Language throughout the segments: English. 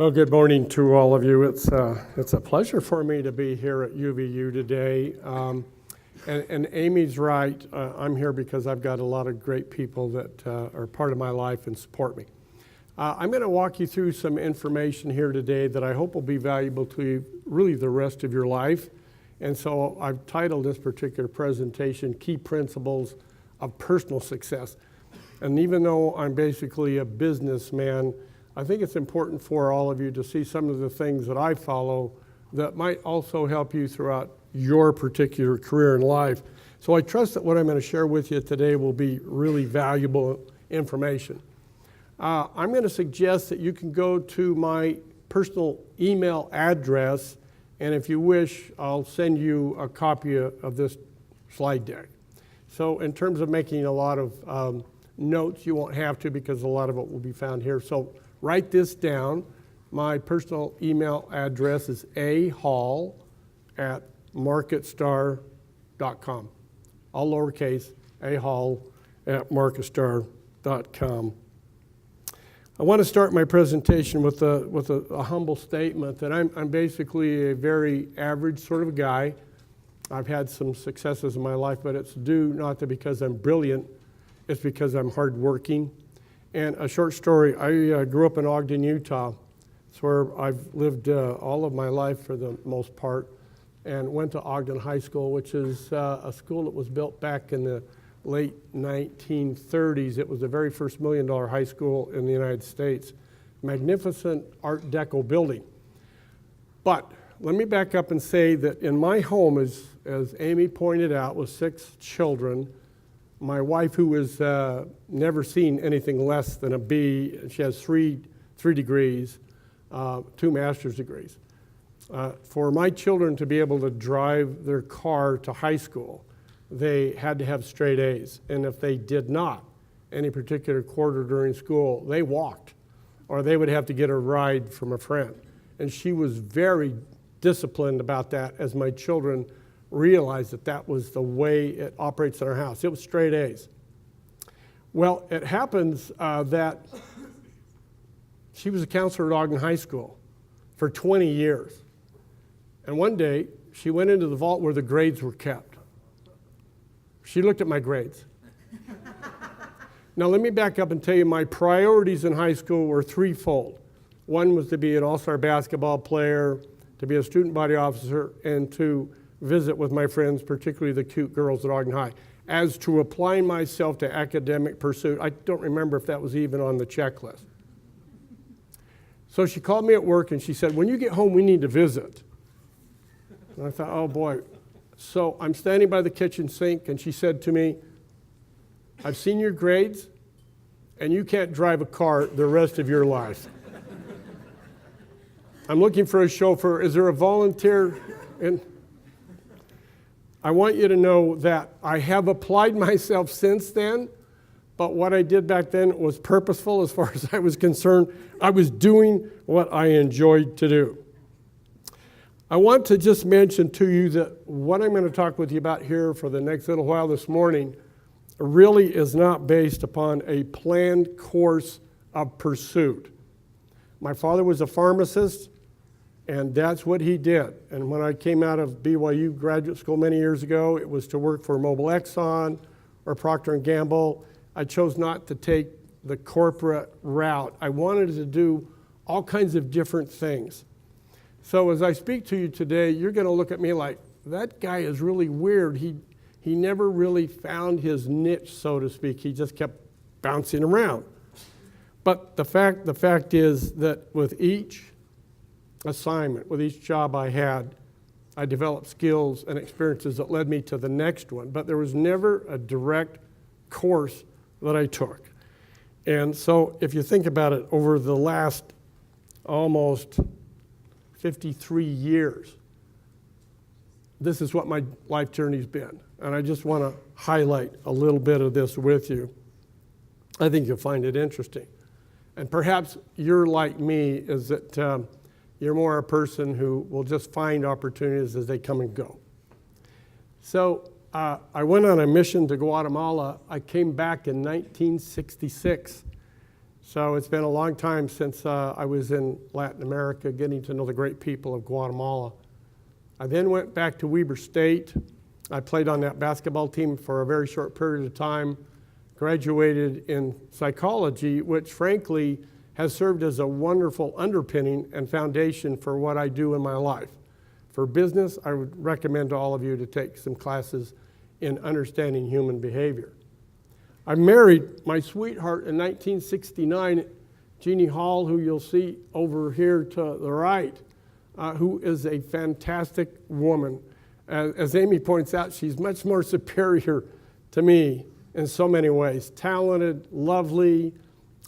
Well, good morning to all of you. It's a pleasure for me to be here at UVU today. And Amy's right. I'm here because I've got a lot of great people that are part of my life and support me. I'm going to walk you through some information here today that I hope will be valuable to you really the rest of your life. And so I've titled this particular presentation, Key Principles of Personal Success. And even though I'm basically a businessman, I think it's important for all of you to see some of the things that I follow that might also help you throughout your particular career in life. So I trust that what I'm going to share with you today will be really valuable information. I'm going to suggest that you can go to my personal email address, and if you wish, I'll send you a copy of this slide deck. So in terms of making a lot of notes, you won't have to because a lot of it will be found here. So write this down. My personal email address is ahall@marketstar.com. All lowercase, ahall@marketstar.com. I want to start my presentation with a humble statement that I'm basically a very average sort of guy. I've had some successes in my life, but it's due not to because I'm brilliant, it's because I'm hardworking. And a short story, I grew up in Ogden, Utah. It's where I've lived all of my life for the most part, and went to Ogden High School, which is a school that was built back in the late 1930s. It was the very first $1 million high school in the United States. Magnificent Art Deco building. But let me back up and say that in my home, as Amy pointed out, with 6 children, my wife, who has never seen anything less than a B, she has three degrees, 2 master's degrees. For my children to be able to drive their car to high school, they had to have straight A's. And if they did not, any particular quarter during school, they walked, or they would have to get a ride from a friend. And she was very disciplined about that, as my children realized that that was the way it operates in our house. It was straight A's. Well, it happens that she was a counselor at Ogden High School for 20 years. And one day, she went into the vault where the grades were kept. She looked at my grades. Now, let me back up and tell you my priorities in high school were threefold. One was to be an all-star basketball player, to be a student body officer, and to visit with my friends, particularly the cute girls at Ogden High. As to applying myself to academic pursuit, I don't remember if that was even on the checklist. So she called me at work and she said, when you get home, we need to visit. And I thought, oh boy. So I'm standing by the kitchen sink and she said to me, I've seen your grades and you can't drive a car the rest of your life. I'm looking for a chauffeur. Is there a volunteer? And I want you to know that I have applied myself since then, but what I did back then was purposeful as far as I was concerned. I was doing what I enjoyed to do. I want to just mention to you that what I'm going to talk with you about here for the next little while this morning really is not based upon a planned course of pursuit. My father was a pharmacist, and that's what he did. And when I came out of BYU graduate school many years ago, it was to work for Mobil Exxon or Procter & Gamble. I chose not to take the corporate route. I wanted to do all kinds of different things. So as I speak to you today, you're going to look at me like, that guy is really weird. He never really found his niche, so to speak. He just kept bouncing around. But the fact is that with each assignment, with each job I had, I developed skills and experiences that led me to the next one. But there was never a direct course that I took. And so if you think about it, over the last almost 53 years, this is what my life journey's been. And I just want to highlight a little bit of this with you. I think you'll find it interesting. And perhaps you're like me, is that you're more a person who will just find opportunities as they come and go. So I went on a mission to Guatemala. I came back in 1966. So it's been a long time since I was in Latin America getting to know the great people of Guatemala. I then went back to Weber State. I played on that basketball team for a very short period of time, graduated in psychology, which frankly has served as a wonderful underpinning and foundation for what I do in my life. For business, I would recommend to all of you to take some classes in understanding human behavior. I married my sweetheart in 1969, Jeannie Hall, who you'll see over here to the right, who is a fantastic woman. As Amy points out, she's much more superior to me in so many ways. Talented, lovely,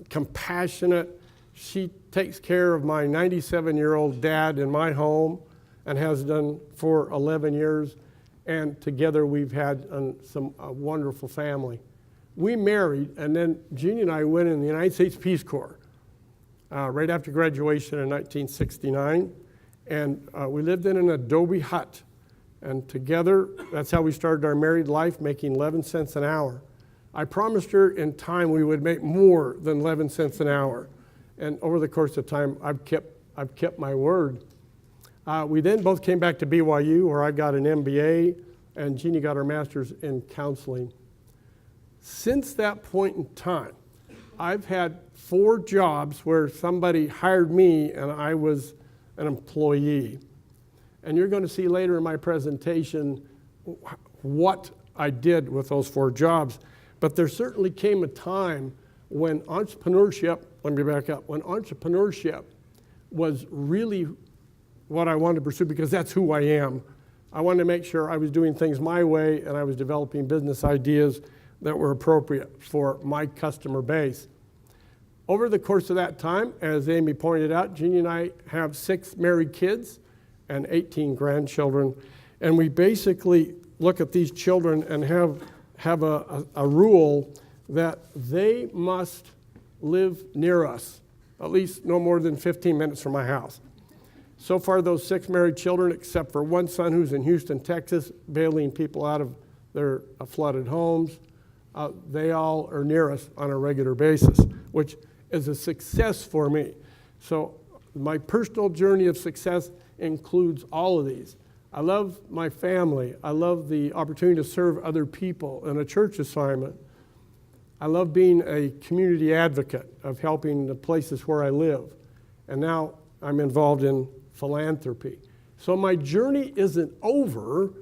compassionate. She takes care of my 97-year-old dad in my home and has done for 11 years. And together we've had a wonderful family. We married, and then Jeannie and I went in the United States Peace Corps right after graduation in 1969. And we lived in an adobe hut. And together, that's how we started our married life, making 11 cents an hour. I promised her in time we would make more than 11 cents an hour. And over the course of time, I've kept my word. We then both came back to BYU, where I got an MBA, and Jeannie got her master's in counseling. Since that point in time, I've had 4 jobs where somebody hired me and I was an employee. And you're going to see later in my presentation what I did with those 4 jobs. But there certainly came a time when entrepreneurship, let me back up, when entrepreneurship was really what I wanted to pursue, because that's who I am. I wanted to make sure I was doing things my way and I was developing business ideas that were appropriate for my customer base. Over the course of that time, as Amy pointed out, Jeannie and I have 6 married kids and 18 grandchildren. And we basically look at these children and have a rule that they must live near us, at least no more than 15 minutes from my house. So far, those 6 married children, except for one son who's in Houston, Texas, bailing people out of their flooded homes, they all are near us on a regular basis, which is a success for me. So my personal journey of success includes all of these. I love my family. I love the opportunity to serve other people in a church assignment. I love being a community advocate of helping the places where I live. And now I'm involved in philanthropy. So my journey isn't over,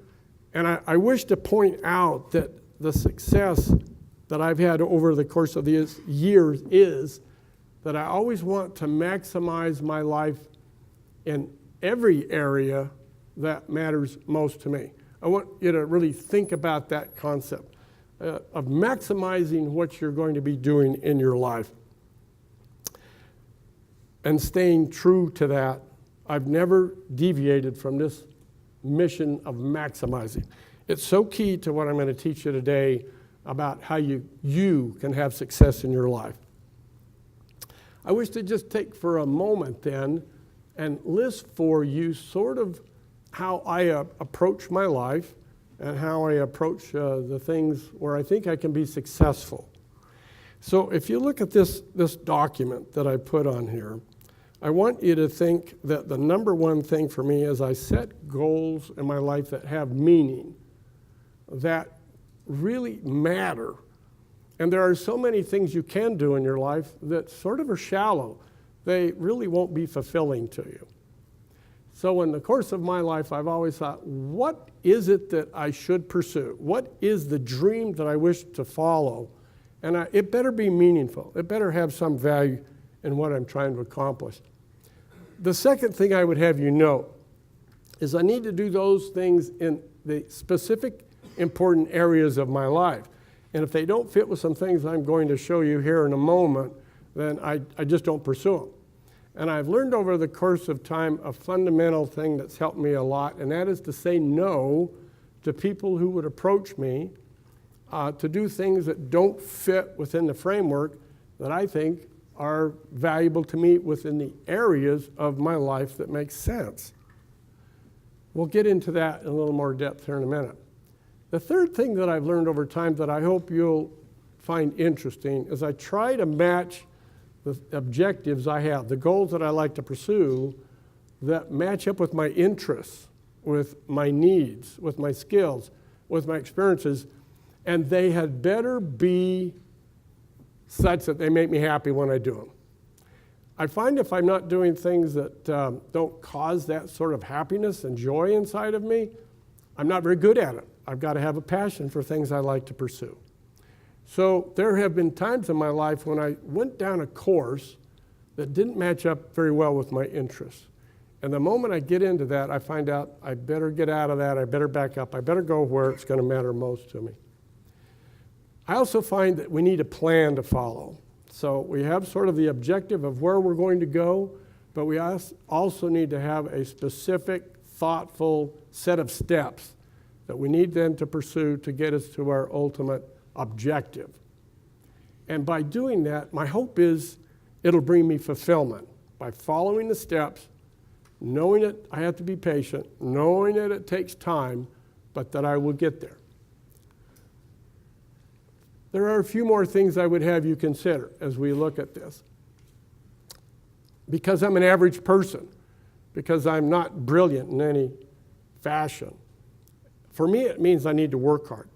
and I wish to point out that the success that I've had over the course of these years is that I always want to maximize my life in every area that matters most to me. I want you to really think about that concept of maximizing what you're going to be doing in your life and staying true to that. I've never deviated from this mission of maximizing. It's so key to what I'm going to teach you today about how you can have success in your life. I wish to just take for a moment then and list for you sort of how I approach my life and how I approach the things where I think I can be successful. So if you look at this document that I put on here, I want you to think that the number one thing for me is I set goals in my life that have meaning, that really matter. And there are so many things you can do in your life that sort of are shallow. They really won't be fulfilling to you. So in the course of my life, I've always thought, what is it that I should pursue? What is the dream that I wish to follow? And it better be meaningful. It better have some value in what I'm trying to accomplish. The second thing I would have you know is I need to do those things in the specific important areas of my life. And if they don't fit with some things I'm going to show you here in a moment, then I just don't pursue them. And I've learned over the course of time a fundamental thing that's helped me a lot, and that is to say no to people who would approach me to do things that don't fit within the framework that I think are valuable to me within the areas of my life that make sense. We'll get into that in a little more depth here in a minute. The third thing that I've learned over time that I hope you'll find interesting is I try to match the objectives I have, the goals that I like to pursue that match up with my interests, with my needs, with my skills, with my experiences, and they had better be such that they make me happy when I do them. I find if I'm not doing things that don't cause that sort of happiness and joy inside of me, I'm not very good at it. I've got to have a passion for things I like to pursue. So there have been times in my life when I went down a course that didn't match up very well with my interests. And the moment I get into that, I find out I better get out of that, I better back up, I better go where it's going to matter most to me. I also find that we need a plan to follow. So we have sort of the objective of where we're going to go, but we also need to have a specific, thoughtful set of steps that we need then to pursue to get us to our ultimate objective. And by doing that, my hope is it'll bring me fulfillment. By following the steps, knowing that I have to be patient, knowing that it takes time, but that I will get there. There are a few more things I would have you consider as we look at this. Because I'm an average person, because I'm not brilliant in any fashion, for me it means I need to work hard.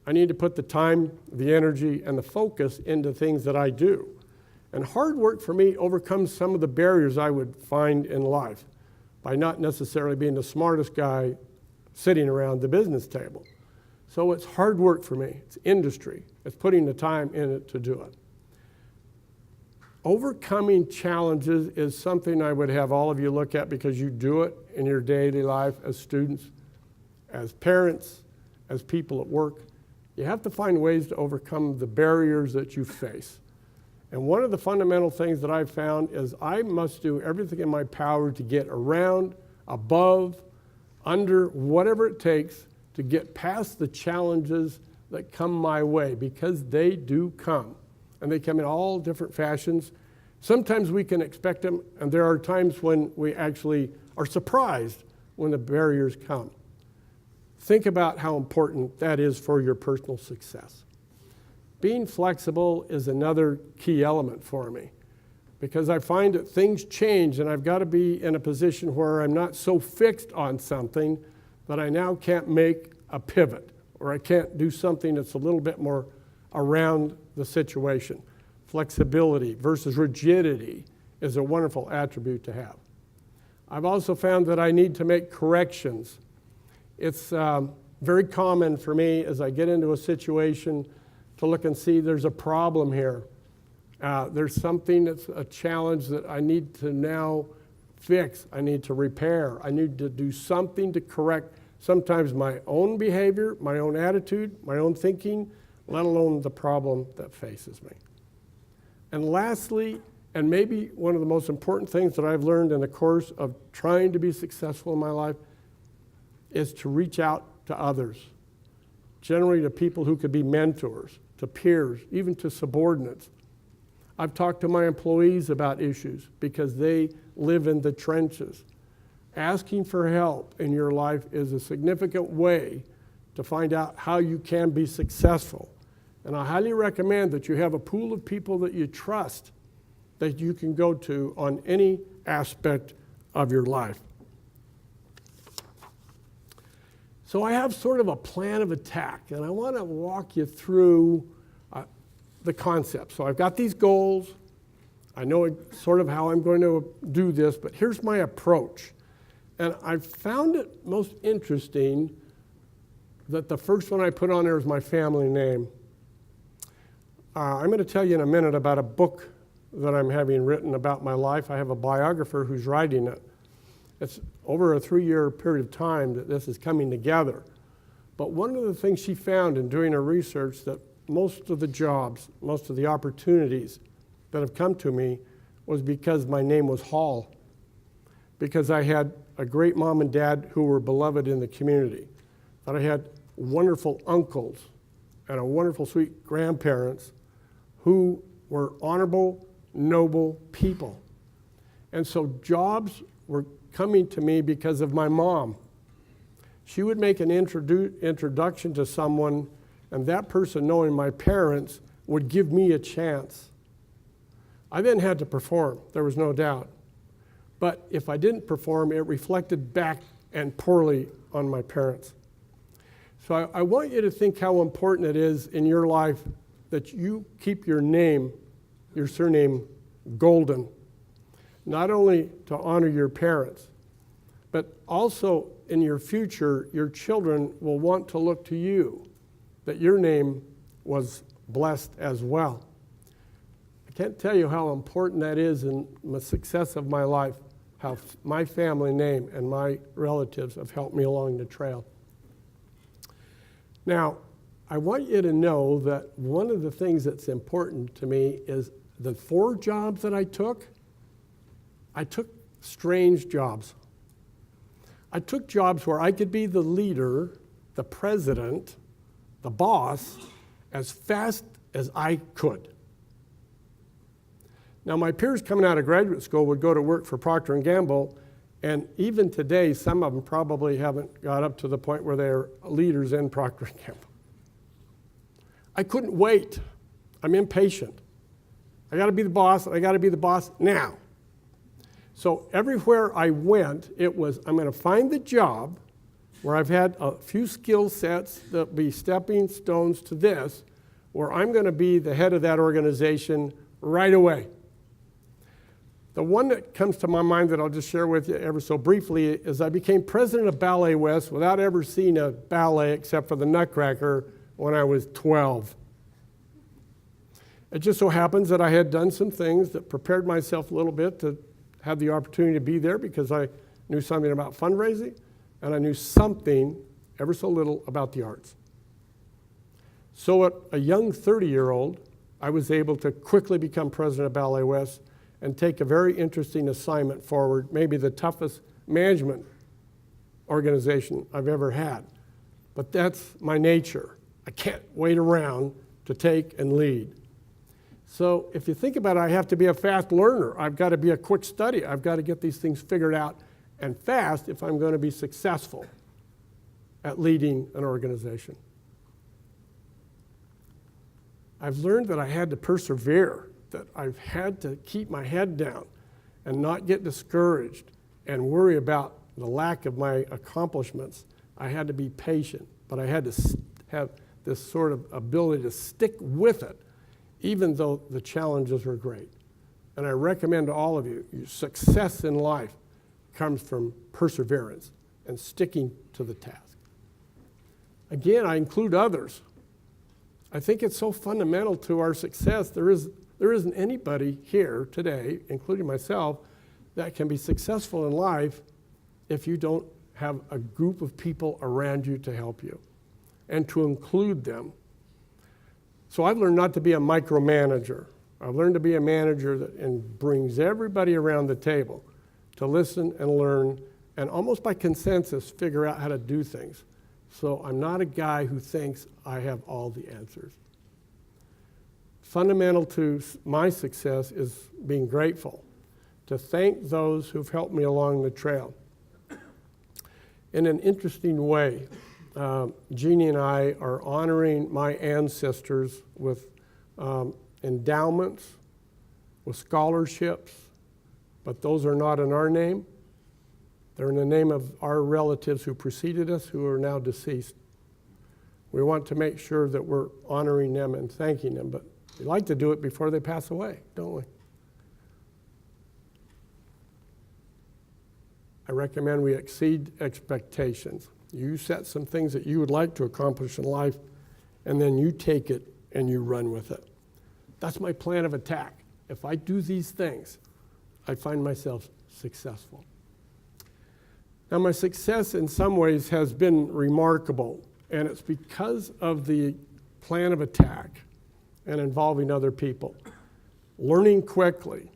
I need to put the time, the energy, and the focus into things that I do. And hard work for me overcomes some of the barriers I would find in life by not necessarily being the smartest guy sitting around the business table. So it's hard work for me. It's industry. It's putting the time in it to do it. Overcoming challenges is something I would have all of you look at because you do it in your daily life as students, as parents, as people at work. You have to find ways to overcome the barriers that you face. And one of the fundamental things that I've found is I must do everything in my power to get around, above, under, whatever it takes to get past the challenges that come my way, because they do come. And they come in all different fashions. Sometimes we can expect them, and there are times when we actually are surprised when the barriers come. Think about how important that is for your personal success. Being flexible is another key element for me, because I find that things change and I've got to be in a position where I'm not so fixed on something that I now can't make a pivot, or I can't do something that's a little bit more around the situation. Flexibility versus rigidity is a wonderful attribute to have. I've also found that I need to make corrections. It's very common for me as I get into a situation to look and see there's a problem here. There's something that's a challenge that I need to now fix. I need to repair. I need to do something to correct sometimes my own behavior, my own attitude, my own thinking, let alone the problem that faces me. And lastly, and maybe one of the most important things that I've learned in the course of trying to be successful in my life is to reach out to others, generally to people who could be mentors, to peers, even to subordinates. I've talked to my employees about issues because they live in the trenches. Asking for help in your life is a significant way to find out how you can be successful. And I highly recommend that you have a pool of people that you trust that you can go to on any aspect of your life. So I have sort of a plan of attack, and I want to walk you through the concept. So I've got these goals. I know sort of how I'm going to do this, but here's my approach. And I found it most interesting that the first one I put on there is my family name. I'm going to tell you in a minute about a book that I'm having written about my life. I have a biographer who's writing it. It's over a 3-year period of time that this is coming together. But one of the things she found in doing her research, that most of the jobs, most of the opportunities that have come to me was because my name was Hall. Because I had a great mom and dad who were beloved in the community. That I had wonderful uncles and a wonderful, sweet grandparents who were honorable, noble people. And so jobs were coming to me because of my mom. She would make an introduction to someone, and that person, knowing my parents, would give me a chance. I then had to perform, there was no doubt. But if I didn't perform, it reflected back and poorly on my parents. So I want you to think how important it is in your life that you keep your name, your surname, golden. Not only to honor your parents, but also in your future, your children will want to look to you, that your name was blessed as well. I can't tell you how important that is in the success of my life, how my family name and my relatives have helped me along the trail. Now, I want you to know that one of the things that's important to me is the 4 jobs that I took strange jobs. I took jobs where I could be the leader, the president, the boss, as fast as I could. Now, my peers coming out of graduate school would go to work for Procter & Gamble, and even today, some of them probably haven't got up to the point where they're leaders in Procter & Gamble. I couldn't wait. I'm impatient. I got to be the boss, and I got to be the boss now. So everywhere I went, it was, I'm going to find the job where I've had a few skill sets that be stepping stones to this, where I'm going to be the head of that organization right away. The one that comes to my mind that I'll just share with you ever so briefly is I became president of Ballet West without ever seeing a ballet except for the Nutcracker when I was 12. It just so happens that I had done some things that prepared myself a little bit to have the opportunity to be there because I knew something about fundraising and I knew something, ever so little, about the arts. So at a young 30-year-old, I was able to quickly become president of Ballet West and take a very interesting assignment forward, maybe the toughest management organization I've ever had. But that's my nature. I can't wait around to take and lead. So if you think about it, I have to be a fast learner. I've got to be a quick study. I've got to get these things figured out and fast if I'm going to be successful at leading an organization. I've learned that I had to persevere, that I've had to keep my head down and not get discouraged and worry about the lack of my accomplishments. I had to be patient, but I had to have this sort of ability to stick with it, even though the challenges were great. And I recommend to all of you, your success in life comes from perseverance and sticking to the task. Again, I include others. I think it's so fundamental to our success. There isn't anybody here today, including myself, that can be successful in life if you don't have a group of people around you to help you and to include them. So I've learned not to be a micromanager. I've learned to be a manager that brings everybody around the table to listen and learn and almost by consensus figure out how to do things. So I'm not a guy who thinks I have all the answers. Fundamental to my success is being grateful, to thank those who've helped me along the trail. In an interesting way, Jeannie and I are honoring my ancestors with endowments, with scholarships, but those are not in our name. They're in the name of our relatives who preceded us, who are now deceased. We want to make sure that we're honoring them and thanking them, but we like to do it before they pass away, don't we? I recommend we exceed expectations. You set some things that you would like to accomplish in life, and then you take it and you run with it. That's my plan of attack. If I do these things, I find myself successful. Now, my success in some ways has been remarkable, and it's because of the plan of attack and involving other people. Learning quickly,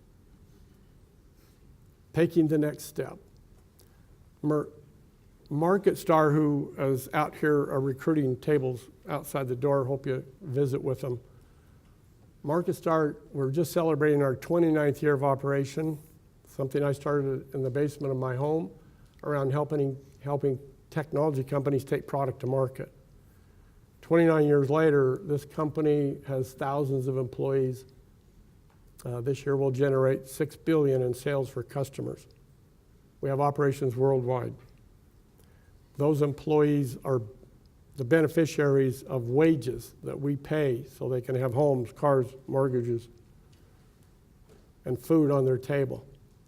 taking the next step. Market Star, who is out here recruiting tables outside the door, hope you visit with them. Market Star, we're just celebrating our 29th year of operation, something I started in the basement of my home around helping technology companies take product to market. 29 years later, this company has thousands of employees. This year we'll generate $6 billion in sales for customers. We have operations worldwide. Those employees are the beneficiaries of wages that we pay so they can have homes, cars, mortgages, and food on their table.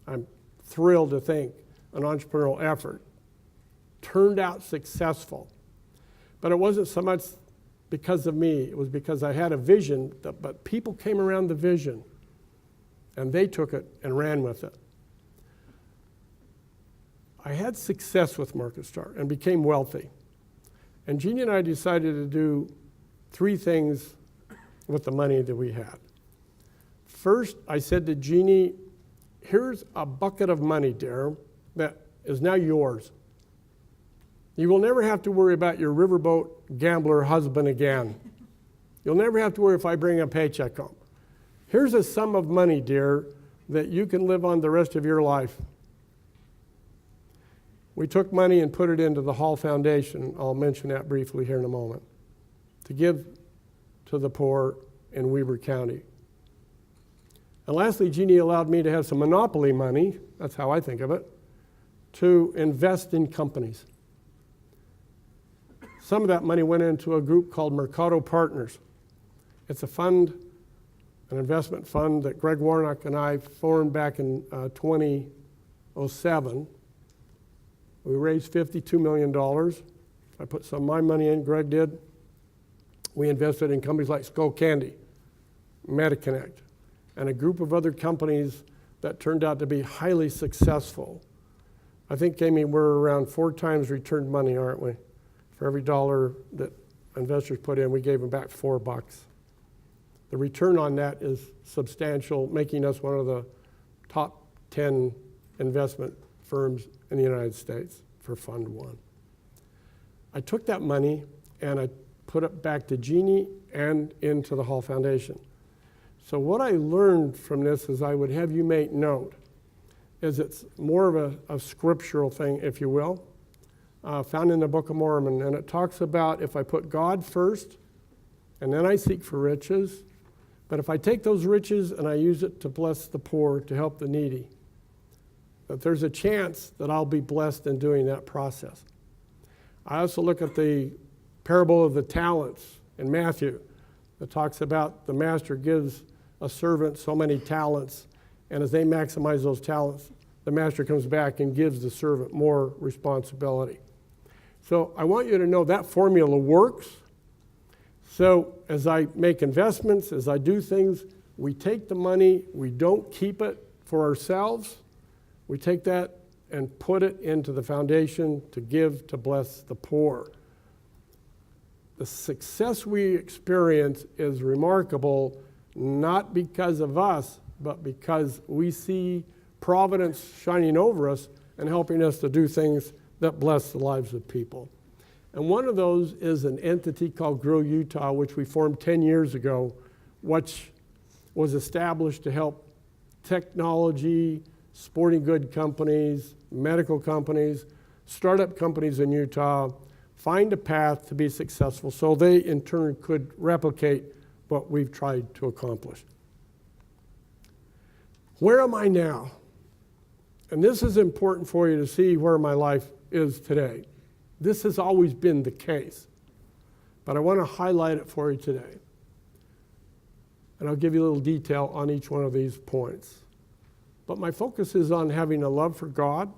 I'm thrilled to think an entrepreneurial effort turned out successful. But it wasn't so much because of me. It was because I had a vision, but people came around the vision, and they took it and ran with it. I had success with MarketStar and became wealthy. And Jeannie and I decided to do 3 things with the money that we had. First, I said to Jeannie, here's a bucket of money, dear, that is now yours. You will never have to worry about your riverboat gambler husband again. You'll never have to worry if I bring a paycheck home. Here's a sum of money, dear, that you can live on the rest of your life. We took money and put it into the Hall Foundation. I'll mention that briefly here in a moment, to give to the poor in Weber County. And lastly, Jeannie allowed me to have some monopoly money, that's how I think of it, to invest in companies. Some of that money went into a group called Mercado Partners. It's a fund, an investment fund that Greg Warnock and I formed back in 2007. We raised $52 million. I put some of my money in, Greg did. We invested in companies like Skull Candy, MetaConnect, and a group of other companies that turned out to be highly successful. I think, Amy, we're around 4 times returned money, aren't we? For every dollar that investors put in, we gave them back $4. The return on that is substantial, making us one of the top 10 investment firms in the United States for Fund 1. I took that money and I put it back to Jeannie and into the Hall Foundation. So what I learned from this is I would have you make note, is it's more of a scriptural thing, if you will, found in the Book of Mormon. And it talks about if I put God first and then I seek for riches, but if I take those riches and I use it to bless the poor, to help the needy, that there's a chance that I'll be blessed in doing that process. I also look at the parable of the talents in Matthew that talks about the master gives a servant so many talents, and as they maximize those talents, the master comes back and gives the servant more responsibility. So I want you to know that formula works. So as I make investments, as I do things, we take the money, we don't keep it for ourselves. We take that and put it into the foundation to give, to bless the poor. The success we experience is remarkable, not because of us, but because we see providence shining over us and helping us to do things that bless the lives of people. And one of those is an entity called Grow Utah, which we formed 10 years ago, which was established to help technology, sporting good companies, medical companies, startup companies in Utah find a path to be successful so they in turn could replicate what we've tried to accomplish. Where am I now? And this is important for you to see where my life is today. This has always been the case, but I want to highlight it for you today. And I'll give you a little detail on each one of these points. But my focus is on having a love for God,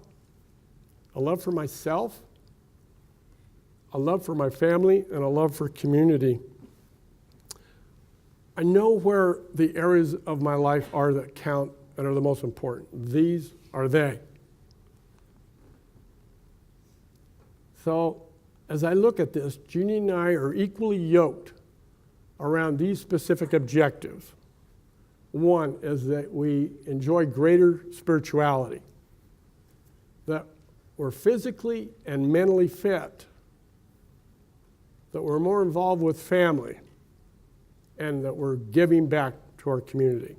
a love for myself, a love for my family, and a love for community. I know where the areas of my life are that count and are the most important. These are they. So as I look at this, Jeannie and I are equally yoked around these specific objectives. One is that we enjoy greater spirituality, that we're physically and mentally fit, that we're more involved with family, and that we're giving back to our community.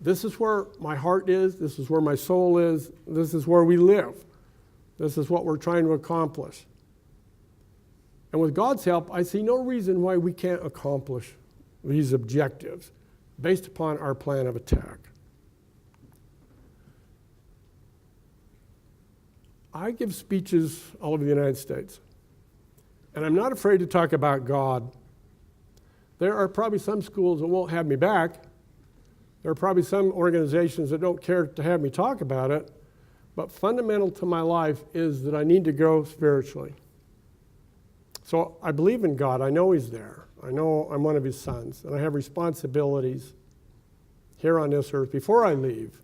This is where my heart is, this is where my soul is, this is where we live. This is what we're trying to accomplish. And with God's help, I see no reason why we can't accomplish these objectives. based upon our plan of attack. I give speeches all over the United States, and I'm not afraid to talk about God. There are probably some schools that won't have me back. There are probably some organizations that don't care to have me talk about it, but fundamental to my life is that I need to grow spiritually. So I believe in God. I know He's there. I know I'm one of His sons, and I have responsibilities here on this earth before I leave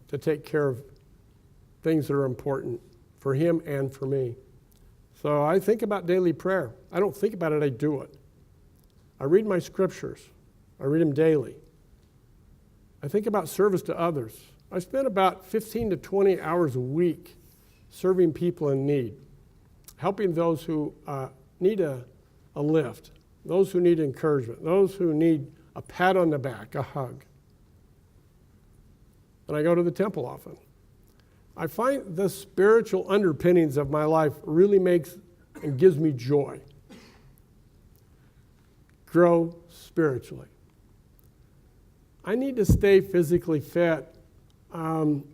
to take care of things that are important for Him and for me. So I think about daily prayer. I don't think about it, I do it. I read my scriptures. I read them daily. I think about service to others. I spend about 15 to 20 hours a week serving people in need, helping those who need a lift, those who need encouragement, those who need a pat on the back, a hug. And I go to the temple often. I find the spiritual underpinnings of my life really makes and gives me joy. Grow spiritually. I need to stay physically fit. I'm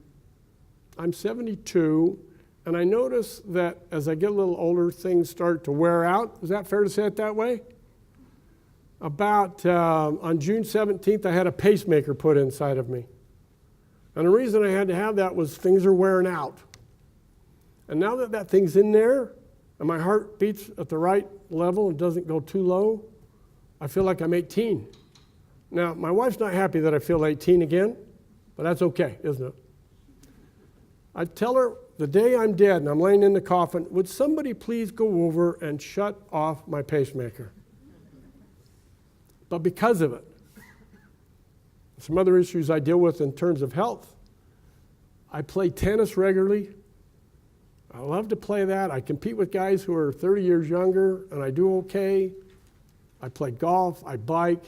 72, and I notice that as I get a little older, things start to wear out. Is that fair to say it that way? About on June 17th, I had a pacemaker put inside of me. And the reason I had to have that was things are wearing out. And now that that thing's in there, and my heart beats at the right level and doesn't go too low, I feel like I'm 18. Now, my wife's not happy that I feel 18 again, but that's okay, isn't it? I tell her the day I'm dead and I'm laying in the coffin, would somebody please go over and shut off my pacemaker? But because of it, some other issues I deal with in terms of health. I play tennis regularly. I love to play that. I compete with guys who are 30 years younger, and I do okay. I play golf, I bike,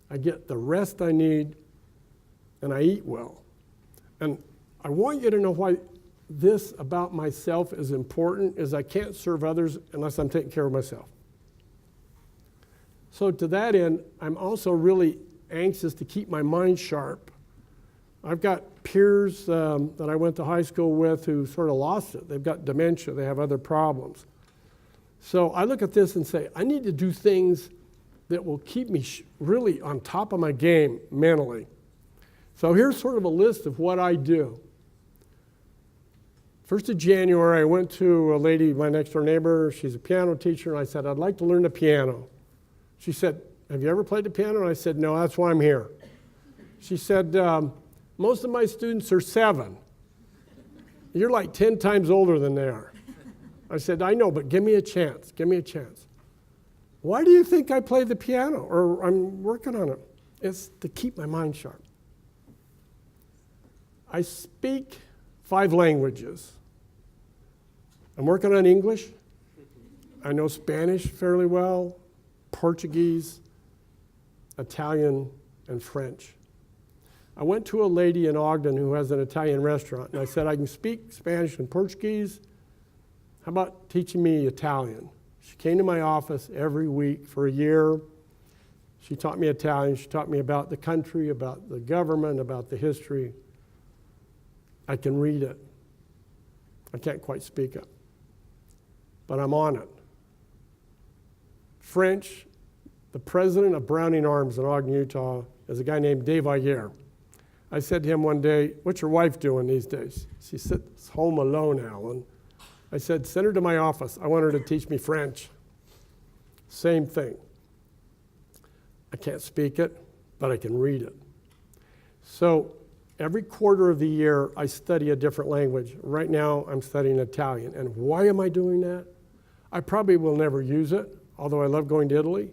I get the rest I need, and I eat well. And I want you to know why this about myself is important, is I can't serve others unless I'm taking care of myself. So to that end, I'm also really anxious to keep my mind sharp. I've got peers that I went to high school with who sort of lost it. They've got dementia, they have other problems. So I look at this and say, I need to do things that will keep me really on top of my game mentally. So here's sort of a list of what I do. 1st of January, I went to a lady, my next door neighbor. She's a piano teacher, and I said, I'd like to learn the piano. She said, have you ever played the piano? And I said, no, that's why I'm here. She said, most of my students are 7. You're like 10 times older than they are. I said, I know, but give me a chance. Give me a chance. Why do you think I play the piano or I'm working on it? It's to keep my mind sharp. I speak 5 languages. I'm working on English. I know Spanish fairly well, Portuguese, Italian, and French. I went to a lady in Ogden who has an Italian restaurant, and I said, I can speak Spanish and Portuguese. How about teaching me Italian? She came to my office every week for a year. She taught me Italian. She taught me about the country, about the government, about the history. I can read it. I can't quite speak it, but I'm on it. French, the president of Browning Arms in Ogden, Utah, is a guy named Dave Ayer. I said to him one day, what's your wife doing these days? She sits home alone, Alan. I said, send her to my office. I want her to teach me French. Same thing. I can't speak it, but I can read it. So every quarter of the year, I study a different language. Right now, I'm studying Italian. And why am I doing that? I probably will never use it, although I love going to Italy.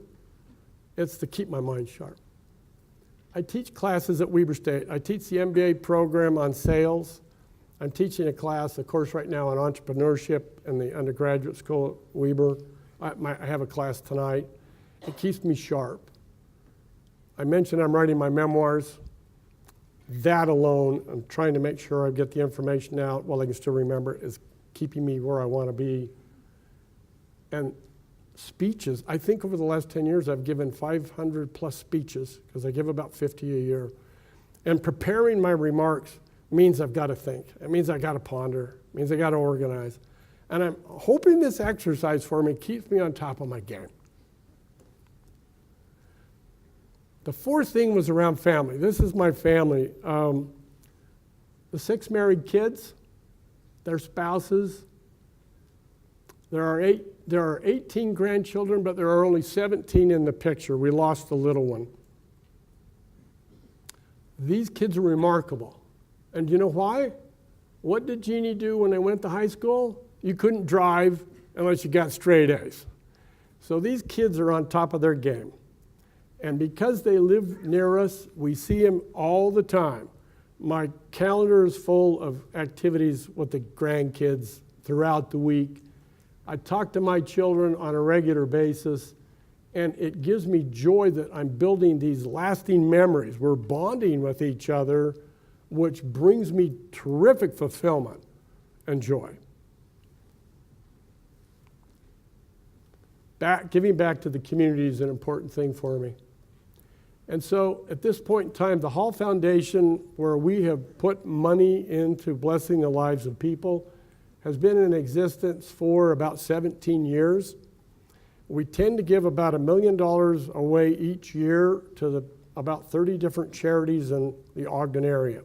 It's to keep my mind sharp. I teach classes at Weber State. I teach the MBA program on sales. I'm teaching a class, of course, right now on entrepreneurship in the undergraduate school at Weber. I have a class tonight. It keeps me sharp. I mentioned I'm writing my memoirs. That alone, I'm trying to make sure I get the information out while I can still remember it, is keeping me where I want to be. And speeches. I think over the last 10 years I've given 500 plus speeches, because I give about 50 a year. And preparing my remarks means I've got to think. It means I've got to ponder. It means I've got to organize. And I'm hoping this exercise for me keeps me on top of my game. The fourth thing was around family. This is my family. The 6 married kids, their spouses. There are 18 grandchildren, but there are only 17 in the picture. We lost the little one. These kids are remarkable. And do you know why? What did Jeannie do when they went to high school? You couldn't drive unless you got straight A's. So these kids are on top of their game. And because they live near us, we see them all the time. My calendar is full of activities with the grandkids throughout the week. I talk to my children on a regular basis, and it gives me joy that I'm building these lasting memories. We're bonding with each other, which brings me terrific fulfillment and joy. Giving back to the community is an important thing for me. And so at this point in time, the Hall Foundation, where we have put money into blessing the lives of people, has been in existence for about 17 years. We tend to give about $1 million away each year to about 30 different charities in the Ogden area.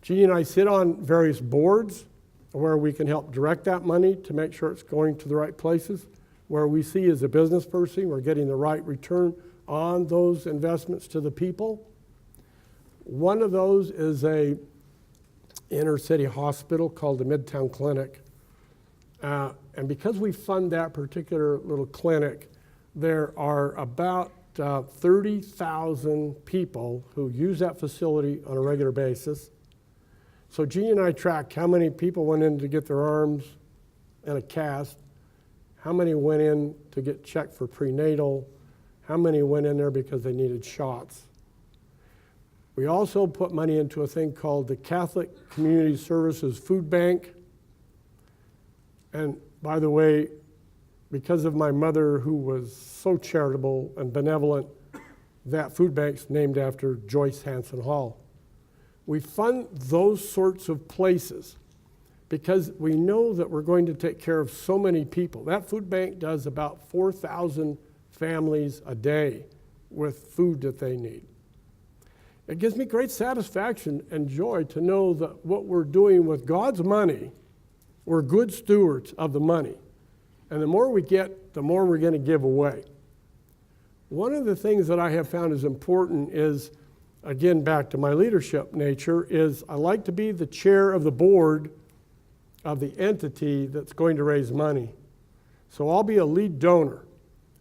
Jeannie and I sit on various boards where we can help direct that money to make sure it's going to the right places, where we see as a business person we're getting the right return on those investments to the people. One of those is a inner city hospital called the Midtown Clinic. And because we fund that particular little clinic, there are about 30,000 people who use that facility on a regular basis. So Jeannie and I track how many people went in to get their arms and a cast, how many went in to get checked for prenatal, how many went in there because they needed shots. We also put money into a thing called the Catholic Community Services Food Bank. And by the way, because of my mother, who was so charitable and benevolent, that food bank's named after Joyce Hanson Hall. We fund those sorts of places because we know that we're going to take care of so many people. That food bank does about 4,000 families a day with food that they need. It gives me great satisfaction and joy to know that what we're doing with God's money, we're good stewards of the money. And the more we get, the more we're going to give away. One of the things that I have found is important is, again, back to my leadership nature, is I like to be the chair of the board of the entity that's going to raise money. So I'll be a lead donor.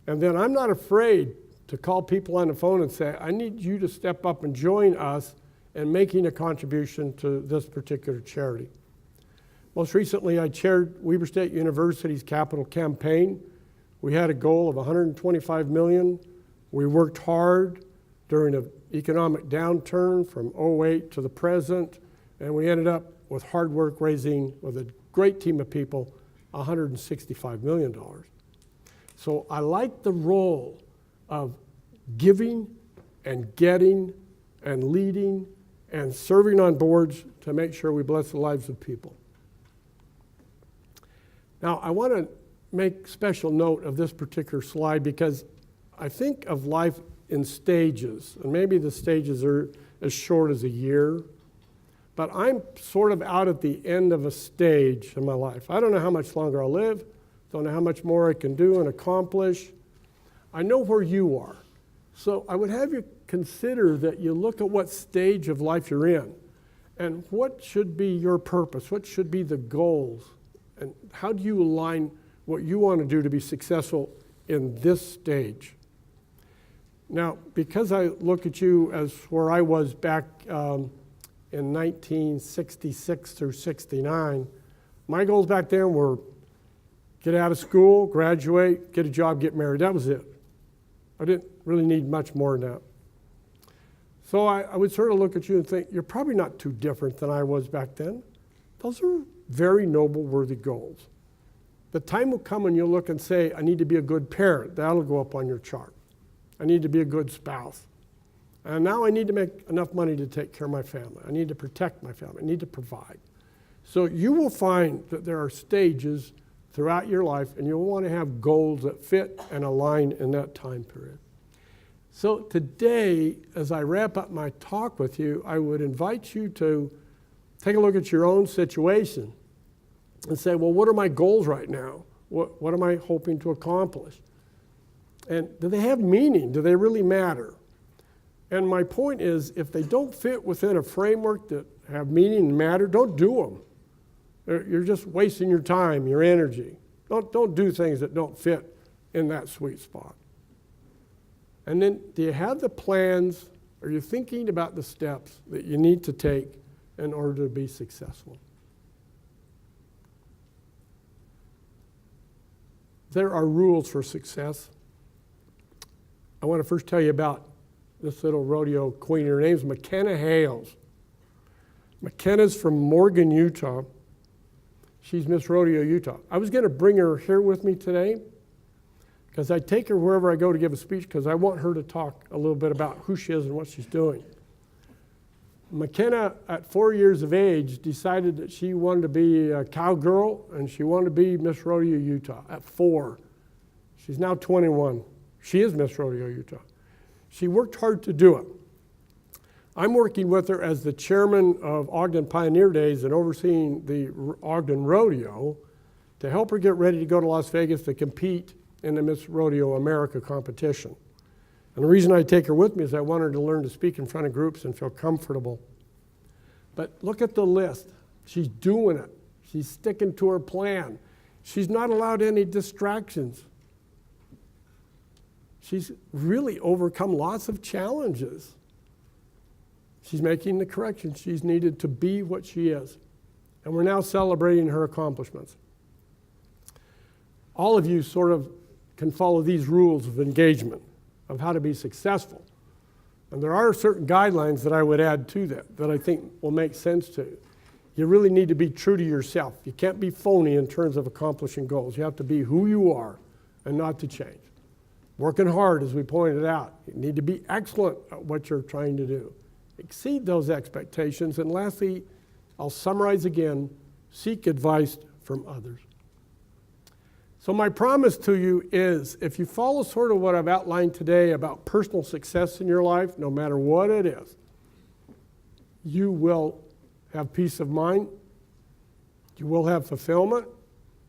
And then I'm not afraid to call people on the phone and say, I need you to step up and join us in making a contribution to this particular charity. Most recently, I chaired Weber State University's capital campaign. We had a goal of $125 million. We worked hard during an economic downturn from '08 to the present, and we ended up with hard work raising, with a great team of people, $165 million. So I like the role of giving and getting and leading and serving on boards to make sure we bless the lives of people. Now, I want to make special note of this particular slide because I think of life in stages, and maybe the stages are as short as a year, but I'm sort of out at the end of a stage in my life. I don't know how much longer I'll live, don't know how much more I can do and accomplish. I know where you are. So I would have you consider that you look at what stage of life you're in and what should be your purpose, what should be the goals, and how do you align what you want to do to be successful in this stage. Now, because I look at you as where I was back in 1966 through 69, my goals back then were get out of school, graduate, get a job, get married. That was it. I didn't really need much more than that. So I would sort of look at you and think, you're probably not too different than I was back then. Those are very noble, worthy goals. The time will come when you'll look and say, I need to be a good parent. That'll go up on your chart. I need to be a good spouse. And now I need to make enough money to take care of my family. I need to protect my family. I need to provide. So you will find that there are stages throughout your life, and you'll want to have goals that fit and align in that time period. So today, as I wrap up my talk with you, I would invite you to take a look at your own situation and say, well, what are my goals right now? What am I hoping to accomplish? And do they have meaning? Do they really matter? And my point is, if they don't fit within a framework that have meaning and matter, don't do them. You're just wasting your time, your energy. Don't do things that don't fit in that sweet spot. And then, do you have the plans? Are you thinking about the steps that you need to take in order to be successful? There are rules for success. I want to first tell you about this little rodeo queen. Her name's McKenna Hales. McKenna's from Morgan, Utah. She's Miss Rodeo Utah. I was going to bring her here with me today because I take her wherever I go to give a speech because I want her to talk a little bit about who she is and what she's doing. McKenna, at 4 years of age, decided that she wanted to be a cowgirl and she wanted to be Miss Rodeo Utah at 4. She's now 21. She is Miss Rodeo Utah. She worked hard to do it. I'm working with her as the chairman of Ogden Pioneer Days and overseeing the Ogden Rodeo to help her get ready to go to Las Vegas to compete in the Miss Rodeo America competition. And the reason I take her with me is I want her to learn to speak in front of groups and feel comfortable. But look at the list. She's doing it. She's sticking to her plan. She's not allowed any distractions. She's really overcome lots of challenges. She's making the corrections she's needed to be what she is. And we're now celebrating her accomplishments. All of you sort of can follow these rules of engagement, of how to be successful. And there are certain guidelines that I would add to that I think will make sense to you. You really need to be true to yourself. You can't be phony in terms of accomplishing goals. You have to be who you are and not to change. Working hard, as we pointed out. You need to be excellent at what you're trying to do. Exceed those expectations. And lastly, I'll summarize again, seek advice from others. So my promise to you is, if you follow sort of what I've outlined today about personal success in your life, no matter what it is, you will have peace of mind, you will have fulfillment,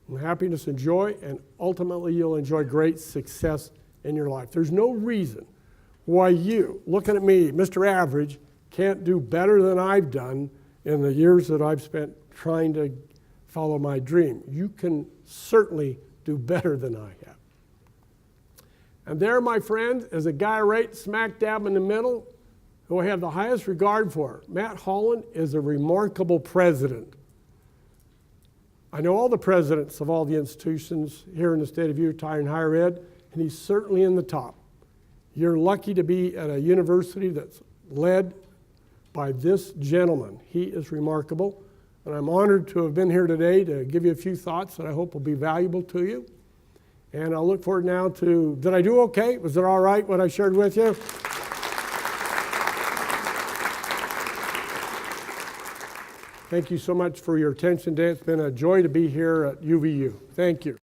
and happiness and joy, and ultimately you'll enjoy great success in your life. There's no reason why you, looking at me, Mr. Average, can't do better than I've done in the years that I've spent trying to follow my dream. You can certainly do better than I have. And there, my friend, is a guy right smack dab in the middle who I have the highest regard for. Matt Holland is a remarkable president. I know all the presidents of all the institutions here in the state of Utah in higher ed, and he's certainly in the top. You're lucky to be at a university that's led by this gentleman. He is remarkable, and I'm honored to have been here today to give you a few thoughts that I hope will be valuable to you. And I'll look forward now to, did I do okay? Was it all right what I shared with you? Thank you so much for your attention today. It's been a joy to be here at UVU. Thank you.